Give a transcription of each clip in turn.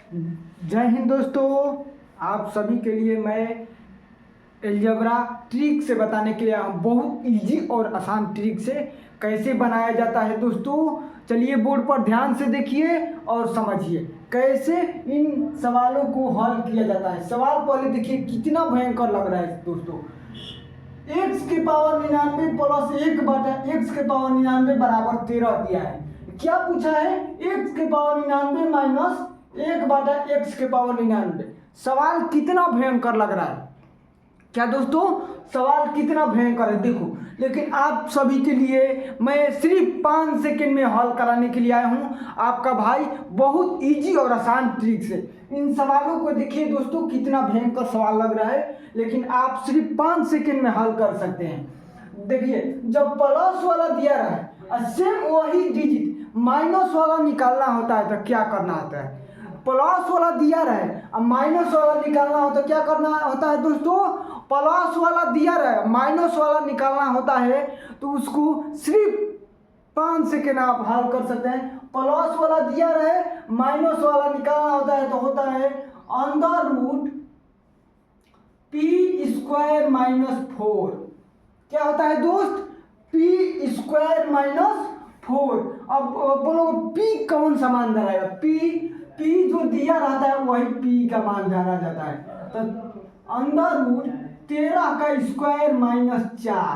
जय हिंद दोस्तों। आप सभी के लिए मैं अलजेब्रा ट्रिक से बताने के लिए आया हूँ। बहुत इजी और आसान ट्रिक से कैसे बनाया जाता है दोस्तों। चलिए बोर्ड पर ध्यान से देखिए और समझिए कैसे इन सवालों को हल किया जाता है। सवाल पहले देखिए कितना भयंकर लग रहा है दोस्तों। x के पावर 99 प्लस 1/x के पावर 99 बराबर 13 दिया है। क्या पूछा है? x के पावर 99 माइनस 1/x के पावर 99। सवाल कितना भयंकर लग रहा है क्या दोस्तों? सवाल कितना भयंकर है देखो। लेकिन आप सभी के लिए मैं सिर्फ 5 सेकंड में हल कराने के लिए आया हूँ। आपका भाई बहुत इजी और आसान ट्रिक से इन सवालों को देखिए दोस्तों, कितना भयंकर सवाल लग रहा है लेकिन आप सिर्फ 5 सेकंड में हल कर सकते हैं। देखिए जब प्लस वाला दिया रहा है और सेम वही डिजिट माइनस वाला निकालना होता है तो क्या करना होता है? प्लस वाला दिया रहे और माइनस वाला निकालना हो तो क्या करना होता है दोस्तों? प्लस वाला दिया रहे माइनस वाला निकालना होता है तो उसको सिर्फ 5 सेकेंड आप हल कर सकते हैं। प्लस वाला दिया रहे माइनस वाला निकालना होता है तो होता है under root P square minus 4। क्या होता है दोस्त? P square minus 4। अब बोलो पी कौन सा मान धराएगा? पी जो दिया रहता है वही पी का मान जाना जाता है। तो अंडर रूट 13 का स्क्वायर माइनस 4।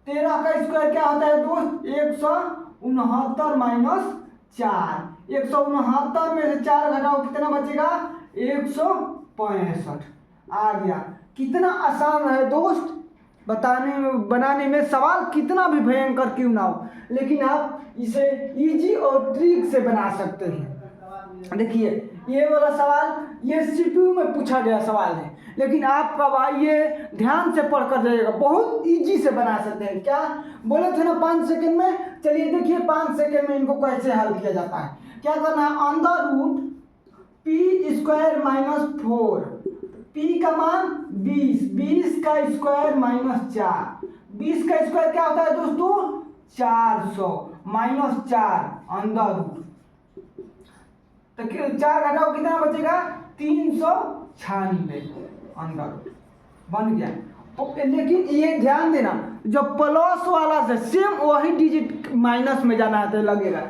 13 का स्क्वायर क्या होता है दोस्त? 169 माइनस 4। 169 में से 4 घटाओ कितना बचेगा? 165 आ गया। कितना आसान है दोस्त बताने में, बनाने में। सवाल कितना भी भयंकर क्यों ना हो लेकिन आप इसे इजी और ट्रिक से बना सकते हैं। देखिए ये वाला सवाल ये सीपीयू में पूछा गया सवाल है लेकिन आपका भाई ये ध्यान से पढ़ कर जाइएगा, बहुत इजी से बना सकते हैं। क्या बोले थे ना 5 सेकंड में? चलिए देखिए 5 सेकंड में इनको कैसे हल किया जाता है। क्या करना है? Under root P square minus 4, P का मान 20, 20 का स्क्वायर माइनस 4। 20 का स्क्वायर क्या होता है दोस्तों? 400 माइनस 4 अंडर रूट। तो 4 घटाओ कितना बचेगा? 396 अंदर बन गया। लेकिन ये ध्यान देना जब प्लस वाला से सेम वही डिजिट माइनस में जाना है तो लगेगा।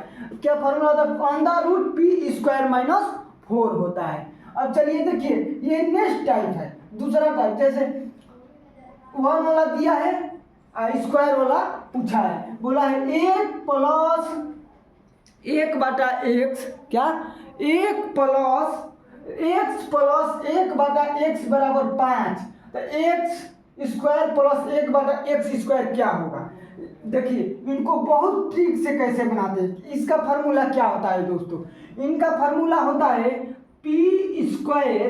क्या फॉर्मूला होता है? Under root P square minus 4 होता है। अब चलिए देखिए ये नेक्स्ट टाइप है, दूसरा टाइप। जैसे 1 वाला दिया है स्क्वायर वाला पूछा है, बोला है 1 प्लस 1/x। क्या? 1 प्लस x बराबर 5। तो x square plus 1/x square क्या होगा? देखिए इनको बहुत ट्रिक से कैसे बनाते हैं। इसका फार्मूला क्या होता है दोस्तों? इनका फार्मूला होता है पी स्क्वायर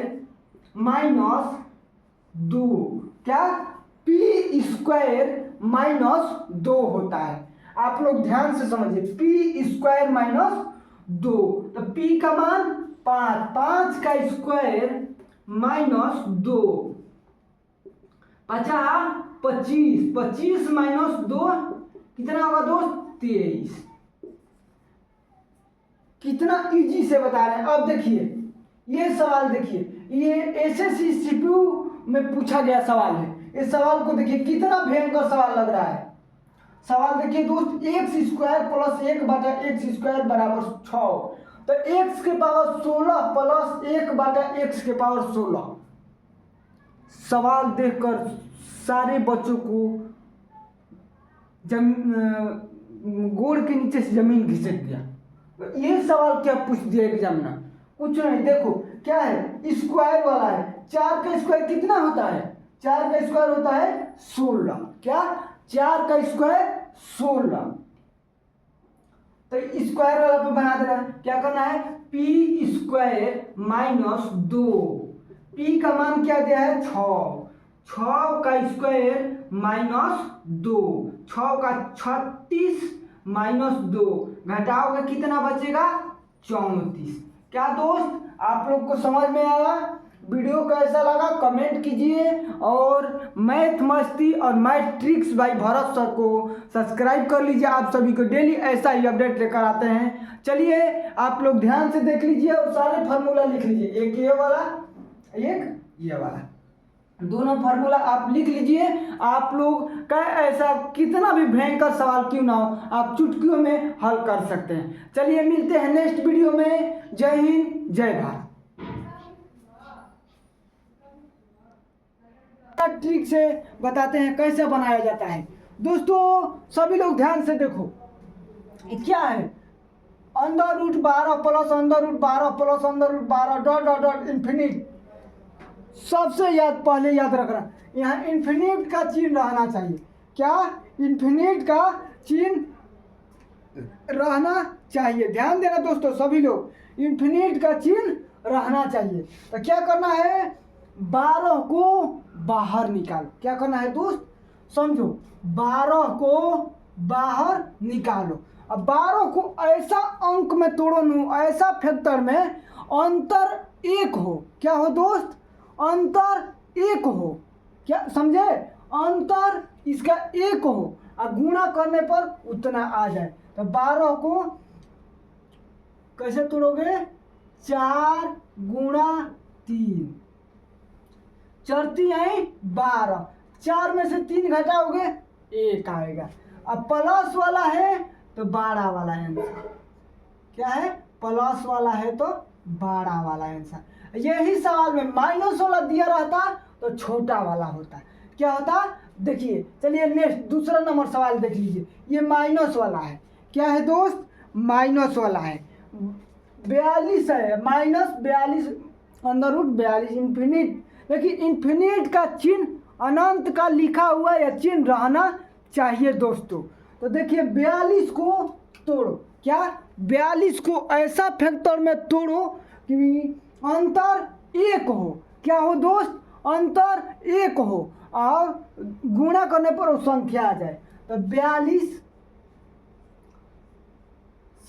माइनस 2। क्या? पी स्क्वायर माइनस 2 होता है। आप लोग ध्यान से समझिए, पी स्क्वायर माइनस 2। तो पी का मान 5, 5 का स्क्वायर माइनस 2 बचा 25, 25 माइनस 2 कितना होगा दोस्त? 23। कितना इजी से बता रहे हैं। अब देखिए ये सवाल, देखिए ये एसएससी सीपीयू में पूछा गया सवाल है। इस सवाल को देखिए कितना भयंकर सवाल लग रहा है। सवाल देखिए दोस्त, x square plus 1/x square बराबर 6। तो x के पावर 16 प्लस 1/x के पावर 16। सवाल देखकर सारे बच्चों को गोड़ के नीचे से जमीन घिसक दिया। ये सवाल क्या पूछ दिया एग्जामिनर? कुछ नहीं। देखो क्या है, स्क्वायर वाला है। 4 का स्क्वायर कितना होता है? 4 का स्क्वायर होता है 16। क्या? 4 का स्क्वायर 16। तो स्क्वायर वाला पे बना देना। क्या करना है? P square minus 2। पी का मान क्या दिया है? 6। 6 का स्क्वायर माइनस 2। 6 का 36 माइनस 2 घटाओगे कितना बचेगा? 34। क्या दोस्त आप लोग को समझ में आया? वीडियो कैसा लगा कमेंट कीजिए, और मैथ मस्ती और math tricks by Bharat sir को सब्सक्राइब कर लीजिए। आप सभी को डेली ऐसा ही अपडेट लेकर आते हैं। चलिए आप लोग ध्यान से देख लीजिए और सारे फार्मूला लिख लीजिए, एक ये वाला एक ये वाला, दोनों फार्मूला आप लिख लीजिए। आप लोग का ऐसा कितना भी भयंकर सवाल क्यों ना हो, आप चुटकियों में हल कर सकते हैं। चलिए मिलते हैं नेक्स्ट वीडियो में। जय हिंद, जय भारत। ट्रिक से बताते हैं कैसे बनाया जाता है। दोस्तों सभी लोग ध्यान से देखो, ये क्या है, under root 12 plus under root 12 plus under root 12 dot dot dot infinite. सबसे पहले याद रखना, यहाँ इन्फिनिट का चिन्ह रहना चाहिए। क्या? इन्फिनिट का चिन्ह रहना चाहिए। ध्यान देना दोस्तों सभी लोग, इन्फिनिट का चिन्ह रहना चाहिए। तो क्या करना है, 12 को बाहर निकालो। क्या करना है दोस्त, समझो, 12 को बाहर निकालो। अब 12 को ऐसा अंक में तोड़ो, ऐसा फैक्टर में अंतर 1 हो। क्या हो दोस्त, अंतर 1 हो। क्या समझे, अंतर इसका 1 हो और गुणा करने पर उतना आ जाए। तो 12 को कैसे तोड़ोगे, 4 गुणा 3, चरती आई 12, 4 में से 3 घटाओगे 1 आएगा। अब प्लस वाला है तो 12 वाला आंसर। क्या है, प्लस वाला है तो 12 वाला आंसर। यही सवाल में माइनस वाला दिया रहता तो छोटा वाला होता। क्या होता, देखिए। चलिए नेक्स्ट दूसरा नंबर सवाल देख लीजिए। ये माइनस वाला है। क्या है दोस्त, माइनस वाला है। 42 है, माइनस 42 अंडर रूट 42 इन्फिनिट। देखिए इन्फिनिट का चिन्ह अनंत का लिखा हुआ या चिन्ह रहना चाहिए दोस्तों। तो देखिए 42 को तोड़ो। क्या, 42 को ऐसा फैक्टर में तोड़ो कि अंतर 1 हो। क्या हो दोस्त, अंतर 1 हो और गुणा करने पर वो संख्या आ जाए। तो 42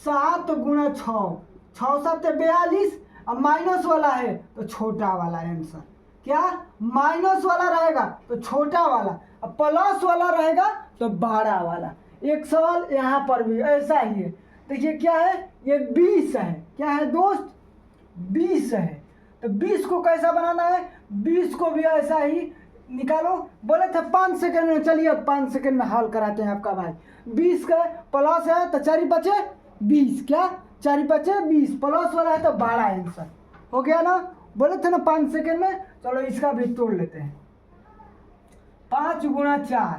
7 गुणा 6, 6 7 42। अब माइनस वाला है तो छोटा वाला आंसर। क्या, माइनस वाला रहेगा तो छोटा वाला, अब प्लस वाला रहेगा तो 12 वाला। एक सवाल यहाँ पर भी ऐसा ही है। देखिए क्या है, ये 20 है। क्या है दोस्त, 20 है। तो 20 को कैसा बनाना है, 20 को भी ऐसा ही निकालो। बोले थे 5 सेकंड में, चलिए अब 5 सेकंड में हल कराते हैं आपका भाई। 20 का प्लस है तो 4 बचे 20। क्या, 4 बचे 20, प्लस वाला है तो 12 आंसर हो गया ना। बोले थे ना 5 सेकंड में। चलो इसका भी तोड़ लेते हैं। 5 गुणा 4,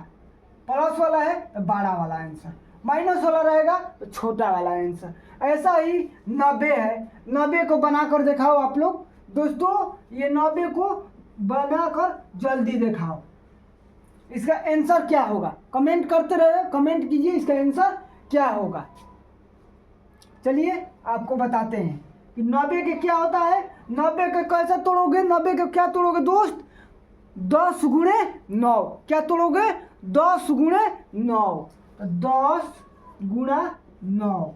प्लस वाला है तो 12 वाला आंसर, माइनस वाला रहेगा तो छोटा वाला आंसर। ऐसा ही 90 है। 90 को बनाकर दिखाओ आप लोग दोस्तों। ये 90 को बनाकर जल्दी दिखाओ। इसका आंसर क्या होगा, कमेंट करते रहे, कमेंट कीजिए इसका आंसर क्या होगा। चलिए आपको बताते हैं कि 90 के क्या होता है। 90 के कैसे तोड़ोगे, 90 के क्या तोड़ोगे दोस्त, 10 गुणे 9। क्या तोड़ोगे, 10 गुणे 9। तो 10 गुणा 9,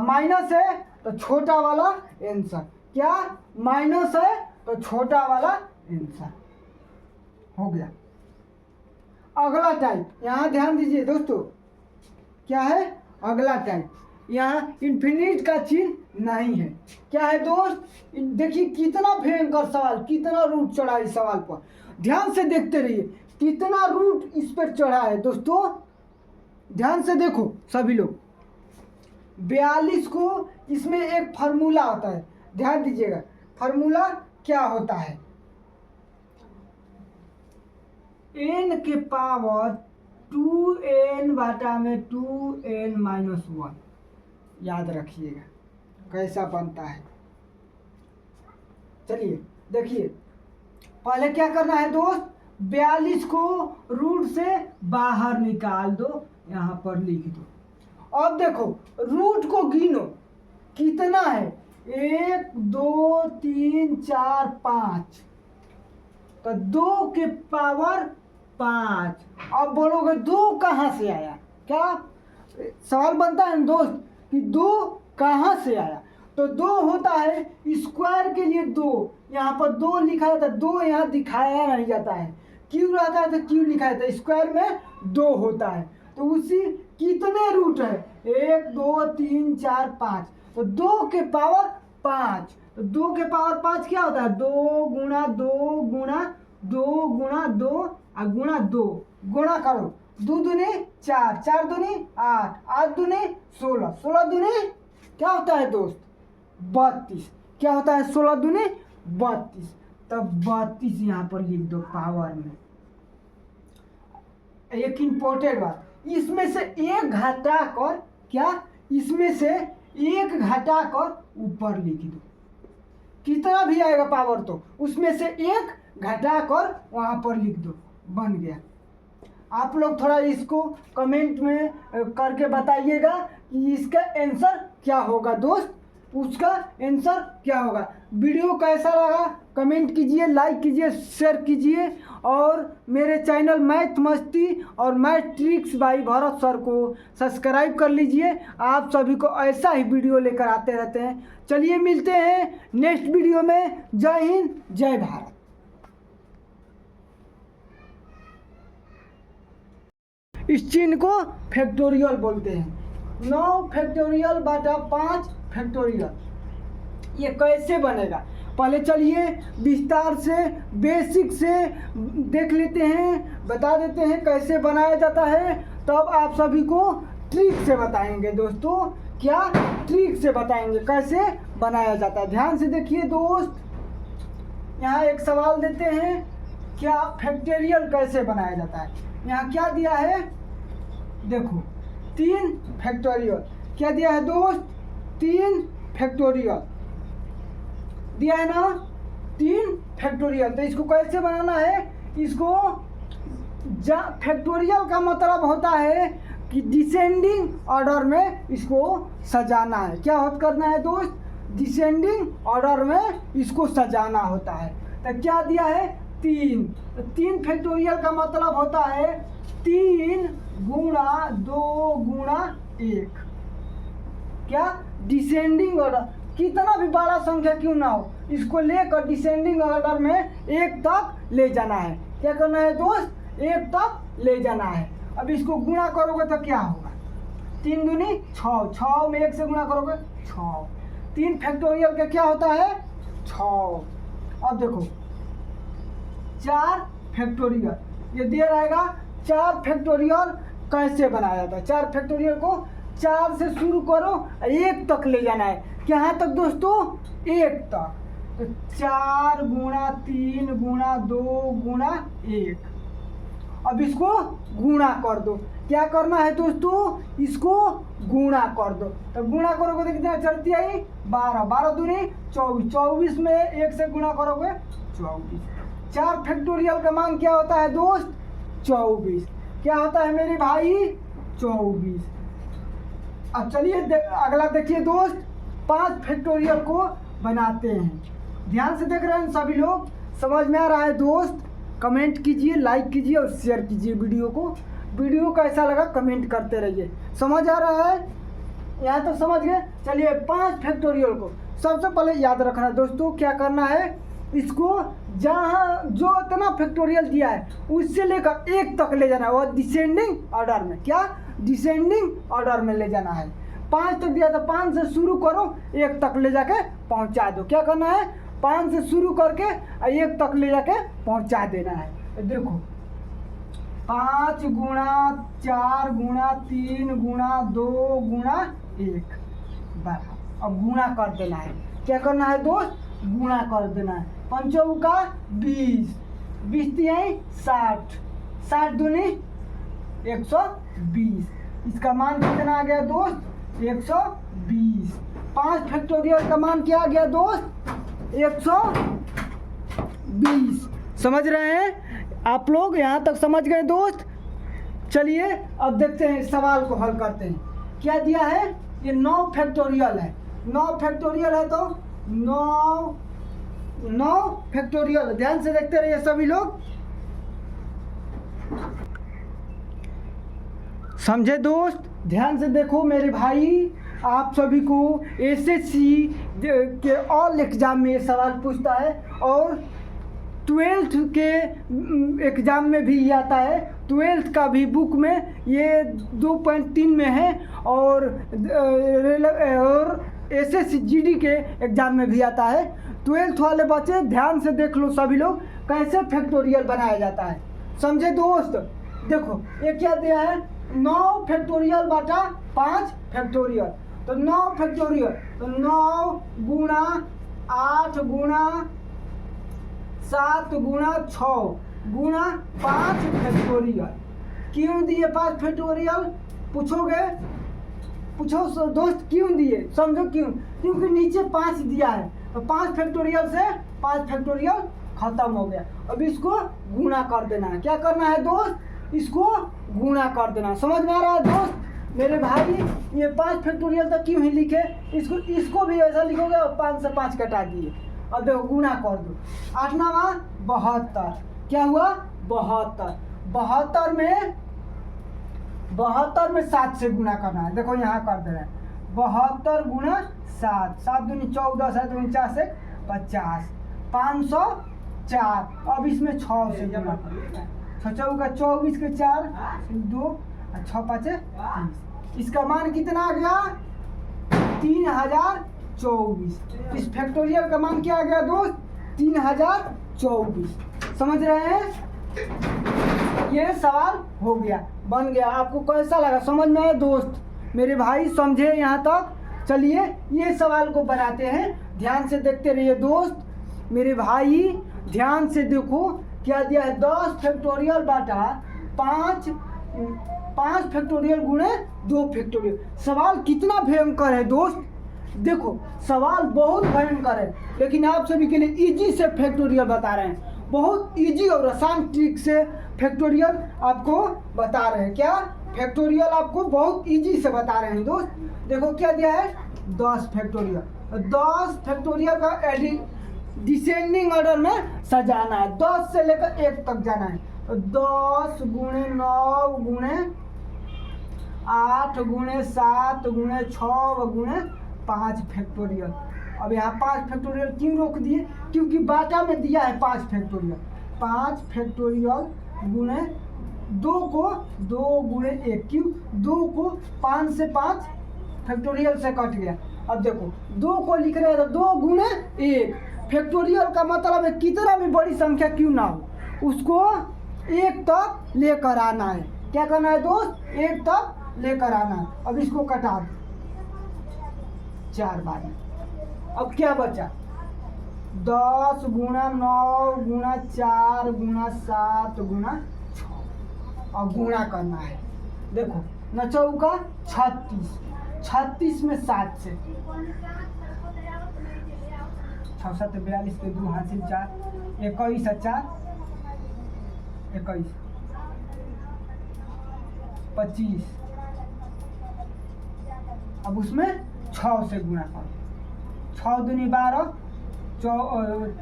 माइनस है तो छोटा वाला आंसर। क्या, माइनस है तो छोटा वाला आंसर हो गया। अगला टाइप, यहाँ ध्यान दीजिए दोस्तों। क्या है अगला टाइप, यहाँ इन्फिनिट का चिन्ह नहीं है। क्या है दोस्त, देखिए कितना भयंकर सवाल, कितना रूट चढ़ा इस सवाल पर। ध्यान से देखते रहिए कितना रूट इस पर चढ़ा है दोस्तों। ध्यान से देखो सभी लोग। 42 को इसमें एक फार्मूला होता है, ध्यान दीजिएगा। फार्मूला क्या होता है, n के पावर 2n बटा में 2n माइनस 1। याद रखिएगा कैसा बनता है। चलिए देखिए, पहले क्या करना है दोस्त, 42 को रूट से बाहर निकाल दो, यहाँ पर लिख दो। अब देखो रूट को गिनो कितना है, 1 2 3 4 5। तो 2 के पावर 5। अब बोलोगे 2 कहाँ से आया, क्या सवाल बनता है दोस्त कि 2 कहाँ से आया। तो 2 होता है स्क्वायर के लिए 2, यहाँ पर 2 लिखा जाता है, 2 यहाँ दिखाया नहीं जाता है, क्यों रहता है तो क्यों लिखा जाता है, स्क्वायर में 2 होता है। तो उसी कितने रूट है, 1 2 3 4 5, तो 2 के पावर 5, तो 2 के पावर 5 क्या होता है, 2 गुणा 2 गुणा 2 गुणा 2 और गुणा 2, गुणा करो, 2 दूनी 4, 4 दूनी 8, 8 दूनी 16, 16 दूनी क्या होता है दोस्त, 32, क्या होता है 16 दूनी 32, तब 32 यहाँ पर लिख दो पावर में। एक इम्पोर्टेंट बात, इसमें से एक घटा कर, क्या इसमें से एक घटा कर ऊपर लिख दो, कितना भी आएगा पावर तो उसमें से एक घटा कर वहाँ पर लिख दो, बन गया। आप लोग थोड़ा इसको कमेंट में करके बताइएगा कि इसका आंसर क्या होगा दोस्त, उसका आंसर क्या होगा। वीडियो कैसा लगा कमेंट कीजिए, लाइक कीजिए, शेयर कीजिए, और मेरे चैनल मैथ मस्ती और math tricks by Bharat sir को सब्सक्राइब कर लीजिए। आप सभी को ऐसा ही वीडियो लेकर आते रहते हैं। चलिए मिलते हैं नेक्स्ट वीडियो में। जय हिंद, जय भारत। इस चिन्ह को फैक्टोरियल बोलते हैं, 9 फैक्टोरियल बटा 5 फैक्टोरियल। ये कैसे बनेगा, पहले चलिए विस्तार से बेसिक से देख लेते हैं, बता देते हैं कैसे बनाया जाता है, तब आप सभी को ट्रिक से बताएंगे दोस्तों। क्या ट्रिक से बताएंगे कैसे बनाया जाता है। ध्यान से देखिए दोस्त, यहाँ एक सवाल देते हैं, क्या फैक्टोरियल कैसे बनाया जाता है। यहाँ क्या दिया है, देखो 3 फैक्टोरियल, क्या दिया है दोस्त, 3 फैक्टोरियल दिया है ना, 3 फैक्टोरियल। तो इसको कैसे बनाना है, इसको फैक्टोरियल का मतलब होता है कि डिसेंडिंग ऑर्डर में इसको सजाना है। क्या करना है दोस्त, डिसेंडिंग ऑर्डर में इसको सजाना होता है। तो क्या दिया है, 3, तो 3 फैक्टोरियल का मतलब होता है 3 गुणा 2 गुणा 1, क्या डिसेंडिंग ऑर्डर, कितना भी बड़ा संख्या क्यों ना हो इसको लेकर डिसेंडिंग ऑर्डर में 1 तक ले जाना है। क्या करना है दोस्त, 1 तक ले जाना है। अब इसको गुणा करोगे तो क्या होगा, 3 दूनी 6, 6 में 1 से गुणा करोगे 6, 3 फैक्टोरियल का क्या होता है 6। अब देखो 4 फैक्टोरियल, ये दिया रहेगा 4 फैक्टोरियल कैसे बनाया जाता है। 4 फैक्टोरियल को 4 से शुरू करो, 1 तक ले जाना है। कहाँ तक दोस्तों, 1 तक। तो 4 गुणा 3 गुणा 2 गुणा 1। अब इसको गुणा कर दो, क्या करना है दोस्तों, इसको गुणा कर दो। तो गुणा करोगे तो कितना चलती आई, 12, 12 दूनी 24, 24 में 1 से गुणा करोगे 24। 4 फैक्टोरियल का मान क्या होता है दोस्त, 24। क्या होता है मेरे भाई, 24। अब चलिए अगला देखिए दोस्त, 5 फैक्टोरियल को बनाते हैं। ध्यान से देख रहे हैं सभी लोग, समझ में आ रहा है दोस्त, कमेंट कीजिए, लाइक कीजिए और शेयर कीजिए वीडियो को। वीडियो कैसा लगा कमेंट करते रहिए। समझ आ रहा है, यहाँ तो समझ गए। चलिए 5 फैक्टोरियल को सबसे पहले याद रखना दोस्तों, क्या करना है, इसको जहाँ जो इतना फैक्टोरियल दिया है उससे लेकर 1 तक ले जाना है, और डिसेंडिंग ऑर्डर में, क्या डिसेंडिंग ऑर्डर में ले जाना है। 5 तक दिया तो 5 से शुरू करो, 1 तक ले जाके पहुँचा दो। क्या करना है, 5 से शुरू करके 1 तक ले जाके पहुँचा देना है। देखो 5 गुणा 4 गुणा 3 गुणा 2 गुणा 1 बराबर। अब गुणा कर देना है, क्या करना है दोस्त, गुणा कर देना है। 5 का 20, 20 दिए 60, 60 दूनी 120। इसका मान कितना आ गया दोस्त, 120। 5 फैक्टोरियल का मान क्या आ गया दोस्त, 120। समझ रहे हैं आप लोग, यहाँ तक समझ गए दोस्त। चलिए अब देखते हैं, सवाल को हल करते हैं। क्या दिया है, ये 9 फैक्टोरियल है, 9 फैक्टोरियल है तो 9 फैक्टोरियल। ध्यान से देखते रहिए सभी लोग, समझे दोस्त। ध्यान से देखो मेरे भाई, आप सभी को एसएससी के ऑल एग्ज़ाम में ये सवाल पूछता है और 12th के एग्ज़ाम में भी ये आता है। 12th का भी बुक में ये 2.3 में है और एसएससी जीडी के एग्ज़ाम में भी आता है। 12th वाले बच्चे ध्यान से देख लो सभी लोग कैसे फैक्टोरियल बनाया जाता है, समझे दोस्त। देखो ये क्या दिया है, 9 फैक्टोरियल बटा 5 फैक्टोरियल, तो 9 फैक्टोरियल तो 9 गुणा 8 गुणा 7 गुणा 6 गुणा 5 फैक्टोरियल। क्यों दिए 5 फैक्टोरियल पूछोगे, पूछो दोस्त क्यों दिए, समझो क्यों, क्योंकि नीचे 5 दिया है तो 5 फैक्टोरियल से 5 फैक्टोरियल खत्म हो गया। अब इसको गुणा कर देना है, क्या करना है दोस्त, इसको गुणा कर देना। समझ में आ रहा है दोस्त मेरे भाई, ये 5 फैक्टोरियल तक क्यों ही लिखे, इसको भी ऐसा लिखोगे और 5 से 5 कटा दिए। अब देखो गुणा कर दो, 8 9 72, क्या हुआ 72, 72 में 7 से गुणा करना है। देखो यहाँ कर दे रहे हैं 72 गुणा 7, 7 दूनी 14, 7 दूनी 4 से 50, 504। अब इसमें 6 से गुणा करना है, 6 चौका 24 के 4 2 और 6 5 30। इसका मान कितना आ गया 3024। इस फैक्टोरियल का मान क्या आ गया दोस्त 3024। समझ रहे हैं, ये सवाल हो गया, बन गया। आपको कैसा लगा, समझ में आया दोस्त मेरे भाई, समझे यहाँ तक। चलिए ये सवाल को बनाते हैं, ध्यान से देखते रहिए दोस्त मेरे भाई, ध्यान से देखो क्या दिया है, 10 फैक्टोरियल बटा 5 फैक्टोरियल गुणे 2 फैक्टोरियल। सवाल कितना भयंकर है दोस्त, देखो सवाल बहुत भयंकर है, लेकिन आप सभी के लिए इजी से फैक्टोरियल बता रहे हैं, बहुत इजी और आसान ट्रिक से फैक्टोरियल आपको बता रहे हैं। क्या फैक्टोरियल आपको बहुत इजी से बता रहे हैं दोस्त। देखो क्या दिया है 10 फैक्टोरियल, 10 फैक्टोरियल का डिसेंडिंग ऑर्डर में सजाना है, 10 से लेकर 1 तक जाना है। तो 10 गुणे 9 गुणे 8 गुणे 7 गुणे 6 गुणे 5 फैक्टोरियल। अब यहाँ 5 फैक्टोरियल क्यों रोक दिए, क्योंकि बाटा में दिया है 5 फैक्टोरियल। 5 फैक्टोरियल गुणे 2 को 2 गुणे 1, क्यों 2 को 5 से 5 फैक्टोरियल से कट गया। अब देखो 2 को लिख रहे हैं तो 2 गुणे 1, फैक्टोरियल का मतलब है कितना भी बड़ी संख्या क्यों ना हो उसको 1 तक लेकर आना है। क्या करना है दोस्त, 1 तक लेकर आना है। अब इसको कटा दो 4 बार। अब क्या बचा 10 गुणा 9 गुणा 4 गुणा 7 गुणा 6 और गुणा करना है। देखो 9 चौका 36, 36 में 7 से 6 7 42 के 2 हासिल 4, 21 4 21 25। अब उसमें 6 से गुणा करो, 6 दूनी 12,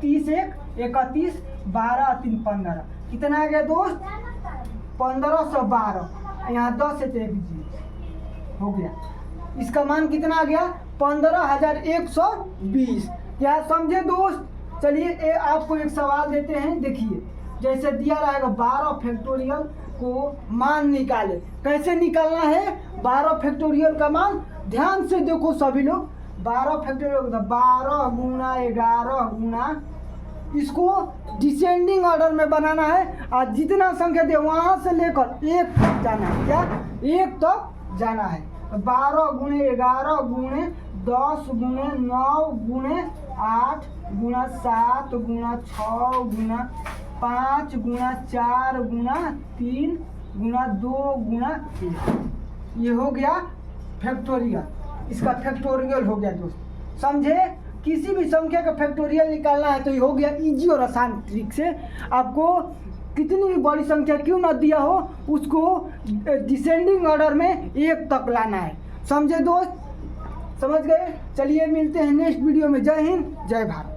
30 1 31, 12 3 15, कितना आ गया दोस्त 1512। यहाँ 10 से 1 जीरो हो गया, इसका मान कितना आ गया 15120। क्या समझे दोस्त। चलिए आपको एक सवाल देते हैं, देखिए जैसे दिया रहेगा 12 फैक्टोरियल को मान निकाले, कैसे निकालना है 12 फैक्टोरियल का मान, ध्यान से देखो सभी लोग। 12 फैक्टोरियल 12 गुणा 11 गुणा, इसको डिसेंडिंग ऑर्डर में बनाना है और जितना संख्या दे वहाँ से लेकर 1 तक जाना है। क्या 1 तक जाना है। 12 गुणे 11 गुणे 10 गुणे 9 गुणे 8 गुणा 7 गुणा 6 गुणा 5 गुणा 4 गुणा 3 गुणा 2 गुणा 1, ये हो गया फैक्टोरियल। इसका फैक्टोरियल हो गया दोस्त, समझे। किसी भी संख्या का फैक्टोरियल निकालना है तो ये हो गया इजी और आसान ट्रिक से। आपको कितनी भी बड़ी संख्या क्यों ना दिया हो उसको डिसेंडिंग ऑर्डर में 1 तक लाना है, समझे दोस्त, समझ गए। चलिए मिलते हैं नेक्स्ट वीडियो में। जय हिंद जय भारत।